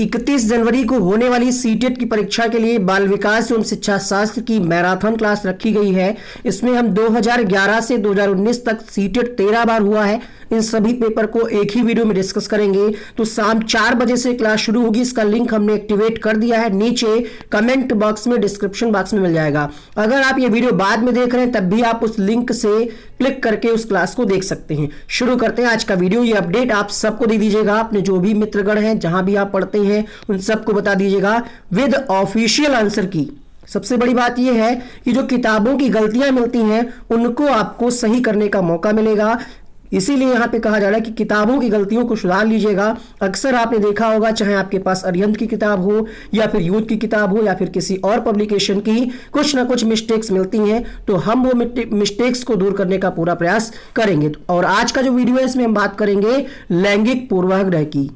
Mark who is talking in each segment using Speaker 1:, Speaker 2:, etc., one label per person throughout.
Speaker 1: 31 जनवरी को होने वाली सीटेट की परीक्षा के लिए बाल विकास एवं शिक्षा शास्त्र की मैराथन क्लास रखी गई है। इसमें हम 2011 से 2019 तक सीटेट 13 बार हुआ है। इन सभी पेपर को एक ही वीडियो में डिस्कस करेंगे। तो शाम 4 बजे से क्लास शुरू होगी। इसका लिंक हमने एक्टिवेट कर दिया है, नीचे कमेंट बॉक्स में, डिस्क्रिप्शन बॉक्स में मिल जाएगा। अगर आप ये वीडियो बाद में देख रहे हैं तब भी आप उस लिंक से क्लिक करके उस क्लास को देख सकते हैं। शुरू करते हैं आज का वीडियो। ये अपडेट आप सबको दे दीजिएगा, अपने जो भी मित्रगण हैं, जहां भी आप पढ़ते हैं उन सबको बता दीजिएगा विद ऑफिशियल आंसर की। सबसे बड़ी बात यह है कि जो किताबों की गलतियां मिलती हैं उनको आपको सही करने का मौका मिलेगा। इसीलिए यहां पे कहा जा रहा है कि किताबों की गलतियों को सुधार लीजिएगा। अक्सर आपने देखा होगा, चाहे आपके पास अरिहंत की किताब हो या फिर यूथ की किताब हो या फिर किसी और पब्लिकेशन की, कुछ ना कुछ मिस्टेक्स मिलती हैं, तो हम वो मिस्टेक्स को दूर करने का पूरा प्रयास करेंगे। और आज का जो वीडियो है इसमें हम बात करेंगे लैंगिक पूर्वाग्रह की।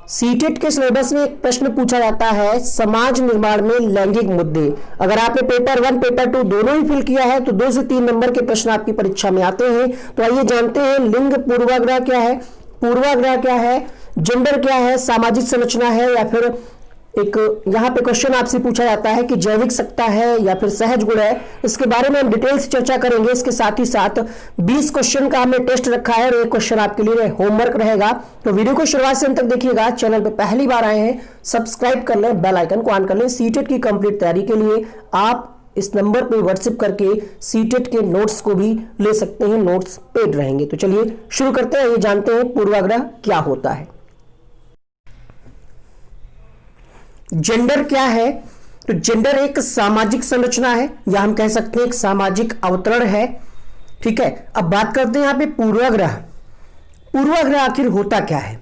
Speaker 1: सीटेट के सिलेबस में एक प्रश्न पूछा जाता है, समाज निर्माण में लैंगिक मुद्दे। अगर आपने पेपर 1 पेपर 2 दोनों ही फिल किया है तो 2 से 3 नंबर के प्रश्न आपकी परीक्षा में आते हैं। तो आइए जानते हैं लिंग पूर्वाग्रह क्या है, पूर्वाग्रह क्या है, जेंडर क्या है, सामाजिक संरचना है, या फिर एक यहाँ पे क्वेश्चन आपसे पूछा जाता है कि जैविक सत्ता है या फिर सहज गुण है। इसके बारे में हम डिटेल से चर्चा करेंगे। इसके साथ ही साथ 20 क्वेश्चन का हमने टेस्ट रखा है और एक क्वेश्चन आपके लिए होमवर्क रहेगा। तो वीडियो को शुरुआत से अंत तक देखिएगा। चैनल पे पहली बार आए हैं सब्सक्राइब कर लें, बेल आइकन को ऑन कर लें। सीटेट की कंप्लीट तैयारी के लिए आप इस नंबर पे व्हाट्सएप करके सीटेट के नोट्स को भी ले सकते हैं, नोट्स पेड रहेंगे। तो चलिए शुरू करते हैं। ये जानते हैं पूर्वाग्रह क्या होता है। जेंडर क्या है? तो जेंडर एक सामाजिक संरचना है या हम कह सकते हैं एक सामाजिक अवतरण है। ठीक है, अब बात करते हैं यहां पे पूर्वाग्रह। पूर्वाग्रह आखिर होता क्या है?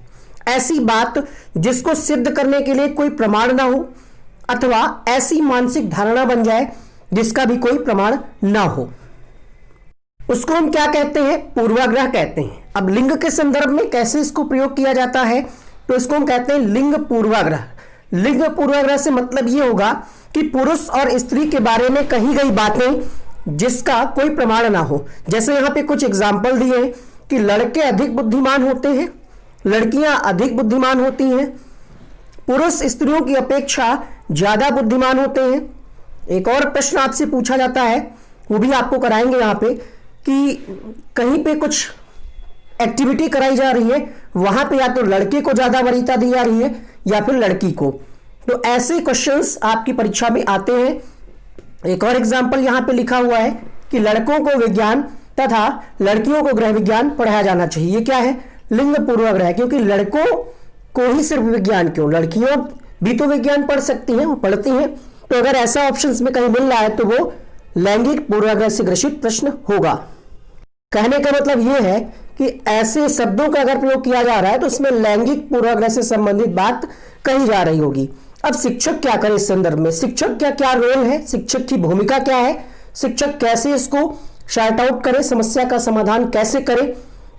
Speaker 1: ऐसी बात जिसको सिद्ध करने के लिए कोई प्रमाण ना हो अथवा ऐसी मानसिक धारणा बन जाए जिसका भी कोई प्रमाण ना हो, उसको हम क्या कहते हैं? पूर्वाग्रह कहते हैं। अब लिंग के संदर्भ में कैसे इसको प्रयोग किया जाता है, तो इसको हम कहते हैं लिंग पूर्वाग्रह। लिंग पूर्वाग्रह से मतलब यह होगा कि पुरुष और स्त्री के बारे में कही गई बातें जिसका कोई प्रमाण ना हो। जैसे यहां पे कुछ एग्जाम्पल दिए हैं कि लड़के अधिक बुद्धिमान होते हैं, लड़कियां अधिक बुद्धिमान होती हैं, पुरुष स्त्रियों की अपेक्षा ज्यादा बुद्धिमान होते हैं। एक और प्रश्न आपसे पूछा जाता है, वो भी आपको कराएंगे यहां पे, कि कहीं पे कुछ एक्टिविटी कराई जा रही है, वहां पे या तो लड़के को ज्यादा वरीयता दी जा रही है या फिर लड़की को। तो ऐसे क्वेश्चंस आपकी परीक्षा में आते हैं। एक और एग्जांपल यहां पे लिखा हुआ है कि लड़कों को विज्ञान तथा लड़कियों को गृह विज्ञान पढ़ाया जाना चाहिए। ये क्या है? लिंग पूर्वाग्रह। क्योंकि लड़कों को ही सिर्फ विज्ञान क्यों, लड़कियों भी तो विज्ञान पढ़ सकती हैं, पढ़ती हैं। तो अगर ऐसा ऑप्शन में कहीं मिल रहा है तो वो लैंगिक पूर्वाग्रह से ग्रसित प्रश्न होगा। कहने का मतलब यह है कि ऐसे शब्दों का अगर प्रयोग किया जा रहा है तो उसमें लैंगिक पूर्वाग्रह से संबंधित बात कही जा रही होगी। अब शिक्षक क्या करे इस संदर्भ में? शिक्षक का क्या रोल है, शिक्षक की भूमिका क्या है, शिक्षक कैसे इसको शार्ट आउट करे, समस्या का समाधान कैसे करे?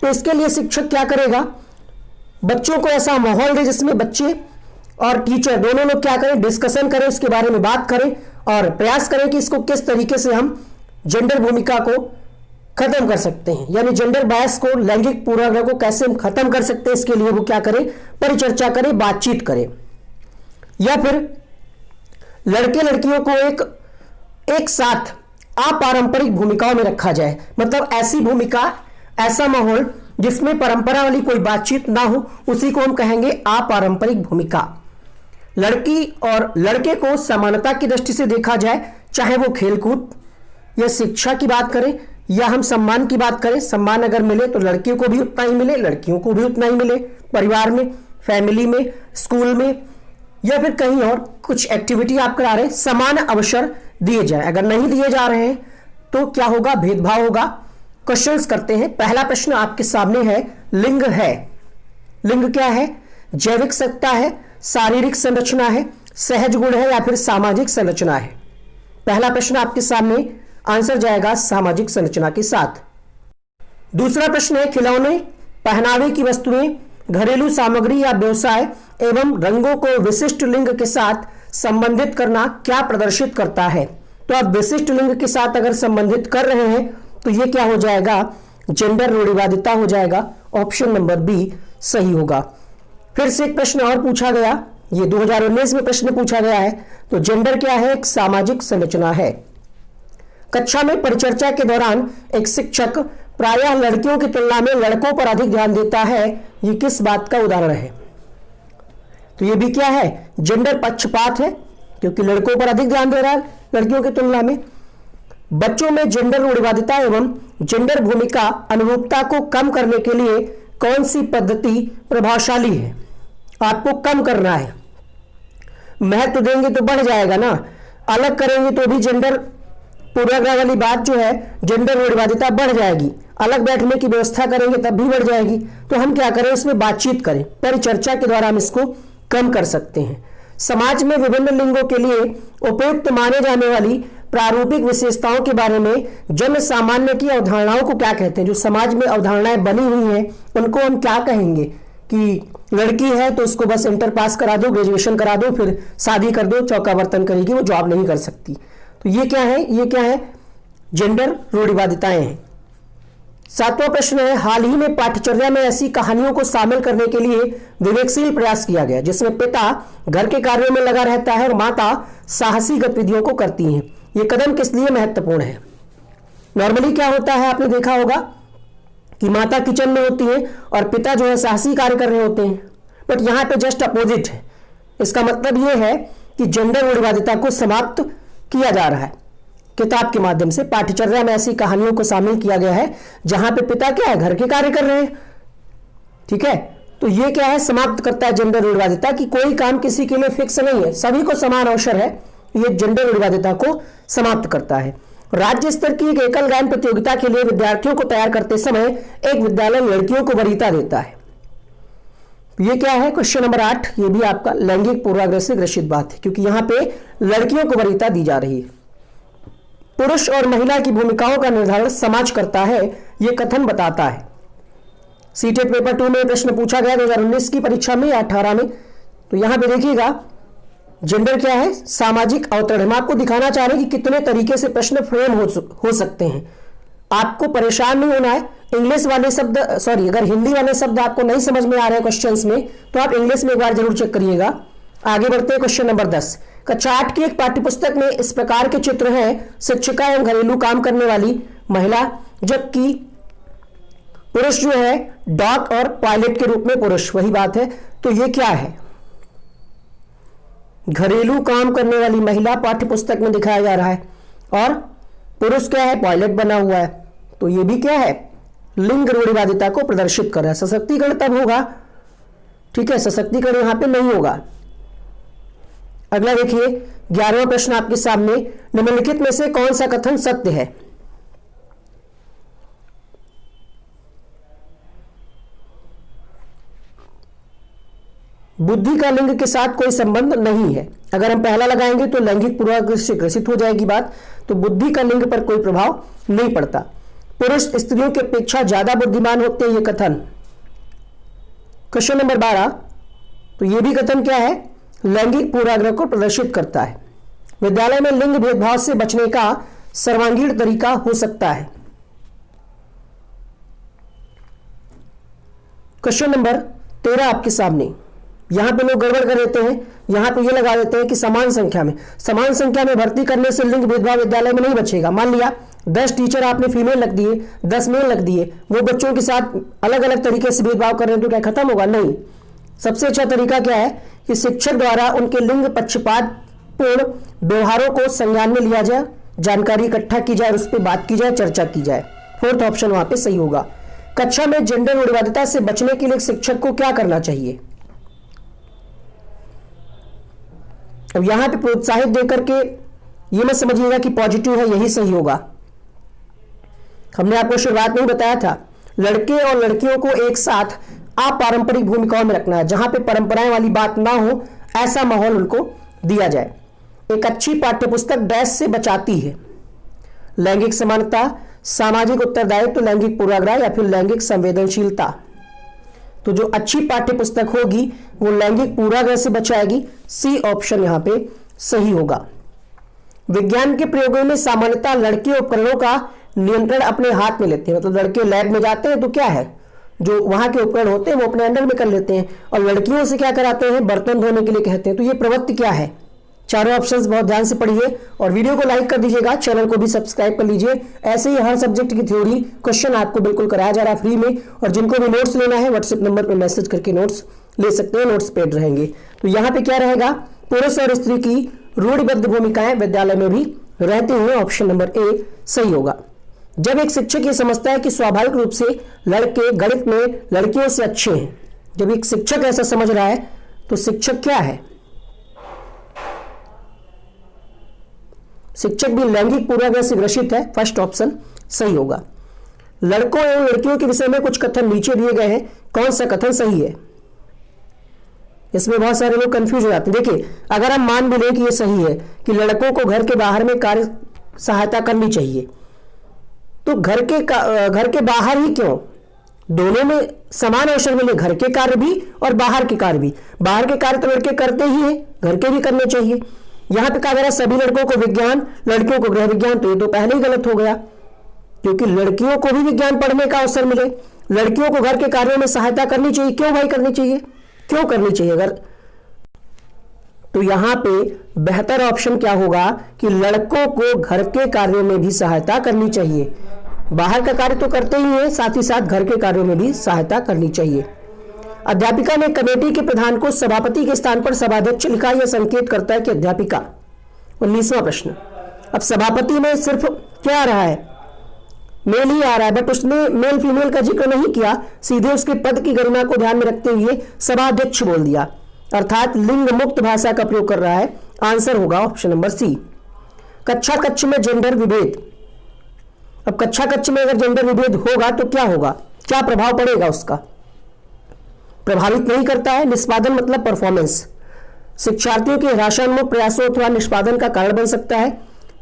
Speaker 1: तो इसके लिए शिक्षक क्या करेगा? बच्चों को ऐसा माहौल दे जिसमें बच्चे और टीचर दोनों लोग क्या करें, डिस्कशन करें, उसके बारे में बात करें और प्रयास करें कि इसको किस तरीके से हम जेंडर भूमिका को खत्म कर सकते हैं, यानी जेंडर बायस को, लैंगिक पूर्वाग्रह को कैसे हम खत्म कर सकते हैं। इसके लिए वो क्या करे, परिचर्चा करे, बातचीत करे। या फिर लड़के लड़कियों को एक साथ अपारंपरिक भूमिकाओं में रखा जाए, मतलब ऐसी भूमिका, ऐसा माहौल जिसमें परंपरा वाली कोई बातचीत ना हो, उसी को हम कहेंगे अपारंपरिक भूमिका। लड़की और लड़के को समानता की दृष्टि से देखा जाए, चाहे वो खेलकूद या शिक्षा की बात करें या हम सम्मान की बात करें। सम्मान अगर मिले तो लड़कियों को भी उतना ही मिले, लड़कियों को भी उतना ही मिले। परिवार में, फैमिली में, स्कूल में या फिर कहीं और कुछ एक्टिविटी आप करा रहे हैं, समान अवसर दिए जाए। अगर नहीं दिए जा रहे हैं तो क्या होगा? भेदभाव होगा। क्वेश्चंस करते हैं। पहला प्रश्न आपके सामने है, लिंग है। लिंग क्या है? जैविक सत्ता है, शारीरिक संरचना है, सहज गुण है या फिर सामाजिक संरचना है? पहला प्रश्न आपके सामने, आंसर जाएगा सामाजिक संरचना के साथ। दूसरा प्रश्न है, खिलौने, पहनावे की वस्तुएं, घरेलू सामग्री या व्यवसाय एवं रंगों को विशिष्ट लिंग के साथ संबंधित करना क्या प्रदर्शित करता है? तो आप विशिष्ट लिंग के साथ अगर संबंधित कर रहे हैं तो ये क्या हो जाएगा? जेंडर रूढ़िवादिता हो जाएगा, ऑप्शन नंबर बी सही होगा। फिर से एक प्रश्न और पूछा गया, ये 2019 में प्रश्न पूछा गया है। तो जेंडर क्या है? एक सामाजिक संरचना है। कक्षा में परिचर्चा के दौरान एक शिक्षक प्रायः लड़कियों की तुलना में लड़कों पर अधिक ध्यान देता है, ये किस बात का उदाहरण है? तो ये भी क्या है? जेंडर पक्षपात है, क्योंकि लड़कों पर अधिक ध्यान दे रहा है लड़कियों की तुलना में। बच्चों में जेंडर रूढ़िवादिता एवं जेंडर भूमिका अनुरूपता को कम करने के लिए कौन सी पद्धति प्रभावशाली है? आपको कम करना है। महत्व देंगे तो बढ़ जाएगा ना, अलग करेंगे तो भी जेंडर पूर्वाग्रह वाली बात जो है, जेंडर रूढ़िवादिता बढ़ जाएगी। अलग बैठने की व्यवस्था करेंगे तब भी बढ़ जाएगी। तो हम क्या करें? इसमें बातचीत करें, परिचर्चा के द्वारा हम इसको कम कर सकते हैं। समाज में विभिन्न लिंगों के लिए उपयुक्त माने जाने वाली प्रारूपिक विशेषताओं के बारे में जन सामान्य की अवधारणाओं को क्या कहते हैं? जो समाज में अवधारणाएं बनी हुई हैं उनको हम क्या कहेंगे? कि लड़की है तो उसको बस इंटर पास करा दो, ग्रेजुएशन करा दो, फिर शादी कर दो, चौका बर्तन करेगी, वो जॉब नहीं कर सकती। तो ये क्या है? ये क्या है? जेंडर रूढ़िवादिताएं हैं। 7वां प्रश्न है, हाल ही में पाठ्यचर्या में ऐसी कहानियों को शामिल करने के लिए विवेकशील प्रयास किया गया जिसमें पिता घर के कार्यों में लगा रहता है और माता साहसी गतिविधियों को करती हैं। ये कदम किस लिए महत्वपूर्ण है? नॉर्मली क्या होता है, आपने देखा होगा कि माता किचन में होती है और पिता जो है साहसी कार्य कर रहे होते हैं, बट यहां पे जस्ट अपोजिट है। इसका मतलब यह है कि जेंडर रूढ़िवादिता को समाप्त किया जा रहा है। किताब के माध्यम से पाठ्यचर्या में ऐसी कहानियों को शामिल किया गया है जहां पे पिता क्या है? घर के कार्य कर रहे हैं। ठीक है, तो ये क्या है? समाप्त करता है जेंडर रूढ़िवादिता कि कोई काम किसी के लिए फिक्स नहीं है, सभी को समान अवसर है। ये जेंडर रूढ़िवादिता को समाप्त करता है। राज्य स्तर की एक एकल गायन प्रतियोगिता के लिए विद्यार्थियों को तैयार करते समय एक विद्यालय लड़कियों को वरीयता देता है। ये क्या है? Question number 8। ये भी आपका लैंगिक पूर्वाग्रह से ग्रसित बात है, क्योंकि यहां पे लड़कियों को वरीयता दी जा रही है। पुरुष और महिला की भूमिकाओं का निर्धारण समाज करता है, यह कथन बताता है। सीटेट पेपर 2 में प्रश्न पूछा गया 2019 की परीक्षा में या 18 में। तो यहां पे देखिएगा जेंडर क्या है? सामाजिक अवतरण। हम आपको दिखाना चाह रहे हैं कि कितने तरीके से प्रश्न फ्रेम हो सकते हैं। आपको परेशान नहीं होना है। इंग्लिश वाले शब्द, सॉरी, अगर हिंदी वाले शब्द आपको नहीं समझ में आ रहे हैं क्वेश्चंस में, तो आप इंग्लिश में एक बार जरूर चेक करिएगा। आगे बढ़ते हैं क्वेश्चन नंबर 10। कक्षा 8 की एक पाठ्यपुस्तक में इस प्रकार के चित्र हैं: शिक्षिका एवं घरेलू काम करने वाली महिला, जबकि पुरुष जो है डॉक और पायलट के रूप में पुरुष, वही बात है। तो ये क्या है? घरेलू काम करने वाली महिला पाठ्यपुस्तक में दिखाया जा रहा है और पुरुष क्या है? पायलट बना हुआ है। तो ये भी क्या है? लिंग रूढ़िवादिता को प्रदर्शित कर रहा है। सशक्तिकरण तब होगा, ठीक है, सशक्तिकरण यहां पे नहीं होगा। अगला देखिए 11वां प्रश्न आपके सामने, निम्नलिखित में से कौन सा कथन सत्य है? बुद्धि का लिंग के साथ कोई संबंध नहीं है। अगर हम पहला लगाएंगे तो लैंगिक पूर्वाग्रह से ग्रसित हो जाएगी बात। तो बुद्धि का लिंग पर कोई प्रभाव नहीं पड़ता। पुरुष स्त्रियों की अपेक्षा ज्यादा बुद्धिमान होते हैं, यह कथन। Question number 12। तो यह भी कथन क्या है? लैंगिक पूर्वाग्रह को प्रदर्शित करता है। विद्यालय में लिंग भेदभाव से बचने का सर्वांगीण तरीका हो सकता है। क्वेश्चन नंबर 13 आपके सामने। यहां पे लोग गड़बड़ कर देते हैं, यहां पे ये लगा देते हैं कि समान संख्या में भर्ती करने से लिंग भेदभाव विद्यालय में नहीं बचेगा। मान लिया 10 टीचर आपने फीमेल रख दिए, 10 मेल रख दिए, वो बच्चों के साथ अलग अलग तरीके से भेदभाव कर रहे हैं, तो क्या खत्म होगा? नहीं। सबसे अच्छा तरीका क्या है कि शिक्षक द्वारा उनके लिंग पक्षपात पूर्ण व्यवहारों को संज्ञान में लिया जाए, जानकारी इकट्ठा की जाए, उस पर बात की जाए, चर्चा की जाए। 4th ऑप्शन वहां पे सही होगा। कक्षा में जेंडर रूढ़िवादिता से बचने के लिए शिक्षक को क्या करना चाहिए? अब यहां पे प्रोत्साहित देकर के ये मत समझिएगा कि पॉजिटिव है यही सही होगा। हमने आपको शुरुआत में बताया था, लड़के और लड़कियों को एक साथ अपारंपरिक भूमिकाओं में रखना है, जहां पे परंपराएं वाली बात ना हो, ऐसा माहौल उनको दिया जाए। एक अच्छी पाठ्यपुस्तक डैश से बचाती है? लैंगिक समानता, सामाजिक उत्तरदायित्व, लैंगिक पूर्वाग्रह या फिर लैंगिक संवेदनशीलता। तो जो अच्छी पाठ्यपुस्तक होगी वो लैंगिक पूर्वाग्रह से बचाएगी। सी ऑप्शन यहां पे सही होगा। विज्ञान के प्रयोगों में सामान्यतः लड़के उपकरणों का नियंत्रण अपने हाथ में लेते हैं। मतलब लड़के लैब में जाते हैं तो क्या है, जो वहां के उपकरण होते हैं वो अपने अंडर में कर लेते हैं, और लड़कियों से क्या कराते हैं, बर्तन धोने के लिए कहते हैं। तो ये प्रवृत्ति क्या है? चारों ऑप्शंस बहुत ध्यान से पढ़िए और वीडियो को लाइक कर दीजिएगा, चैनल को भी सब्सक्राइब कर लीजिए। ऐसे ही हर सब्जेक्ट की थ्योरी क्वेश्चन आपको बिल्कुल कराया जा रहा है फ्री में, और जिनको भी नोट्स लेना है व्हाट्सएप नंबर पर मैसेज करके नोट्स ले सकते हैं, नोट्स पेड रहेंगे। तो यहाँ पे क्या रहेगा, पुरुष और स्त्री की रूढ़िबद्ध भूमिकाएं विद्यालय में भी रहती हैं, ऑप्शन नंबर ए सही होगा। जब एक शिक्षक ये समझता है कि स्वाभाविक रूप से लड़के गणित में लड़कियों से अच्छे हैं, जब एक शिक्षक ऐसा समझ रहा है तो शिक्षक क्या है? शिक्षक भी लैंगिक पूर्वाग्रह से ग्रसित है, फर्स्ट ऑप्शन सही होगा। लड़कों एवं लड़कियों के विषय में कुछ कथन नीचे दिए गए हैं, कौन सा कथन सही है? इसमें बहुत सारे लोग कंफ्यूज हो जाते हैं। देखिए, अगर हम मान भी लें कि ये सही है कि लड़कों को घर के बाहर में कार्य सहायता करनी चाहिए, तो घर के बाहर ही क्यों? दोनों में समान अवसर मिले, घर के कार्य भी और बाहर के कार्य भी। बाहर के कार्य तो लड़के करते ही हैं, घर के भी करने चाहिए। यहां पे कहा जा रहा है सभी लड़कों को विज्ञान, लड़कियों को गृह विज्ञान, तो ये तो पहले ही गलत हो गया, क्योंकि लड़कियों को भी विज्ञान पढ़ने का अवसर मिले, लड़कियों को घर के कार्यों में सहायता करनी चाहिए। क्यों भाई करनी चाहिए, क्यों करनी चाहिए? अगर तो यहां पे बेहतर ऑप्शन क्या होगा कि लड़कों को घर के कार्यों में भी सहायता करनी चाहिए। बाहर का कार्य तो करते ही है, साथ ही साथ घर के कार्यों में भी सहायता करनी चाहिए। अध्यापिका ने कमेटी के प्रधान को सभापति के स्थान पर सभाध्यक्ष लिखा, यह संकेत करता है कि अध्यापिका। 19वां प्रश्न, अब सभापति में सिर्फ क्या आ रहा है, मेल ही आ रहा है, बट उसने मेल फीमेल का जिक्र नहीं किया, सीधे उसके पद की गरिमा को ध्यान में रखते हुए सभाध्यक्ष बोल दिया, अर्थात लिंग मुक्त भाषा का प्रयोग कर रहा है। आंसर होगा ऑप्शन नंबर सी। कक्षा कक्ष में जेंडर विभेद, अब कक्षा कक्ष में अगर जेंडर विभेद होगा तो क्या होगा, क्या प्रभाव पड़ेगा उसका? प्रभावित नहीं करता है। निष्पादन मतलब परफॉर्मेंस, शिक्षार्थियों के हृदयोन्मुख प्रयासों अथवा निष्पादन का कारण बन सकता है।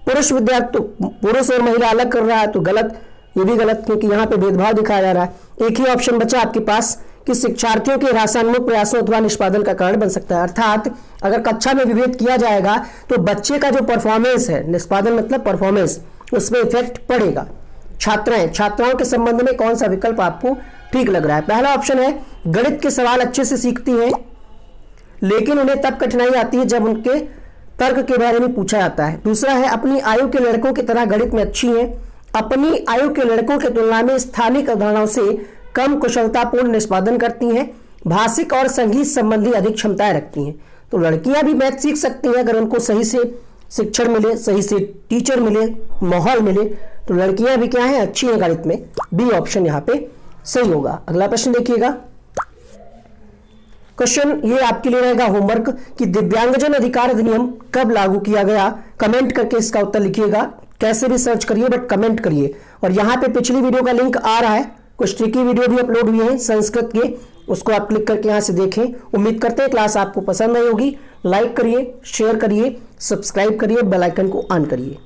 Speaker 1: पुरुष विद्यार्थी, पुरुष और महिला अलग कर रहा है तो गलत, ये भी गलत, क्योंकि यहाँ पे भेदभाव दिखाया जा रहा है। एक ही ऑप्शन बचा आपके पास कि शिक्षार्थियों के हृदयोन्मुख प्रयासों अथवा निष्पादन का कारण बन सकता है, अर्थात अगर कक्षा में विभेद किया जाएगा तो बच्चे का जो परफॉर्मेंस है, निष्पादन मतलब परफॉर्मेंस, उसमें इफेक्ट पड़ेगा। छात्राओं के संबंध में कौन सा विकल्प आपको ठीक लग रहा है? पहला ऑप्शन है गणित के सवाल अच्छे से सीखती हैं, लेकिन उन्हें तब कठिनाई आती है जब उनके तर्क के बारे में पूछा जाता है। दूसरा है अपनी आयु के लड़कों की तरह गणित में अच्छी हैं, अपनी आयु के लड़कों की तुलना में स्थानिक अवधारणाओं से कम कुशलतापूर्ण निष्पादन करती हैं, भाषिक और संगीत संबंधी अधिक क्षमताएं रखती हैं। तो लड़कियां भी मैथ सीख सकती हैं अगर उनको सही से शिक्षण मिले, सही से टीचर मिले, माहौल मिले, तो लड़कियां भी क्या है, अच्छी हैं गणित में। बी ऑप्शन यहाँ पे सही होगा। अगला प्रश्न देखिएगा, क्वेश्चन ये आपके लिए रहेगा होमवर्क कि दिव्यांगजन अधिकार अधिनियम कब लागू किया गया? कमेंट करके इसका उत्तर लिखिएगा, कैसे भी सर्च करिए बट कमेंट करिए। और यहाँ पे पिछली वीडियो का लिंक आ रहा है, कुछ ट्रिकी वीडियो भी अपलोड हुए हैं संस्कृत के, उसको आप क्लिक करके यहाँ से देखें। उम्मीद करते हैं क्लास आपको पसंद आई होगी। लाइक करिए, शेयर करिए, सब्सक्राइब करिए, बेल आइकन को ऑन करिए।